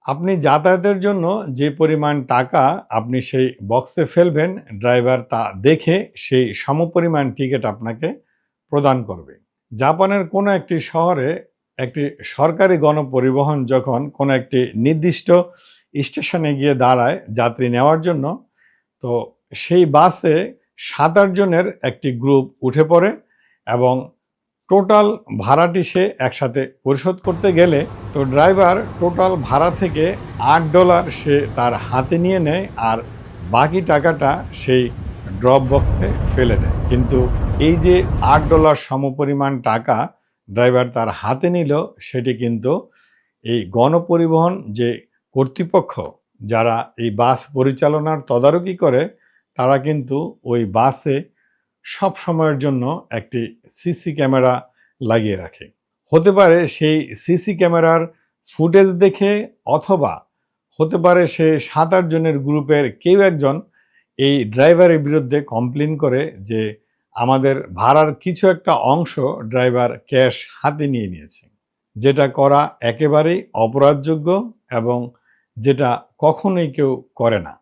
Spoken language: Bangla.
আপনি যাতায়াতের জন্য যে পরিমাণ টাকা আপনি সেই বক্সে ফেলবেন, ড্রাইভার তা দেখে সেই সমপরিমাণ টিকিট আপনাকে প্রদান করবে। জাপানের কোনো একটি শহরে একটি সরকারি গণপরিবহন যখন কোনো একটি নির্দিষ্ট স্টেশনে গিয়ে দাঁড়ায় যাত্রী নেওয়ার জন্য, তো সেই বাসে ৭-৮ জনের একটি গ্রুপ উঠে পড়ে এবং টোটাল ভাড়াটি সে একসাথে পরিশোধ করতে গেলে তো ড্রাইভার টোটাল ভাড়া থেকে $৮ সে তার হাতে নিয়ে নেয় আর বাকি টাকাটা সেই ড্রপ বক্সে ফেলে দেয়। কিন্তু এই যে $৮ সমপরিমাণ টাকা ড্রাইভার তার হাতে নিল, সেটি কিন্তু এই গণপরিবহন যে কর্তৃপক্ষ যারা এই বাস পরিচালনার তদারকি করে, তারা কিন্তু ওই বাসে সব সময়ের জন্য একটি সিসি ক্যামেরা লাগিয়ে রাখে। হতে পারে সেই সিসি ক্যামেরার ফুটেজ দেখে, অথবা হতে পারে সে ৭-৮ জনের গ্রুপের কেউ একজন এই ড্রাইভারের বিরুদ্ধে কমপ্লেন করে যে আমাদের ভাড়ার কিছু একটা অংশ ড্রাইভার ক্যাশ হাতে নিয়ে নিয়েছে। যেটা করা একেবারেই অপরাধযোগ্য এবং যেটা কখনোই কেউ করে না।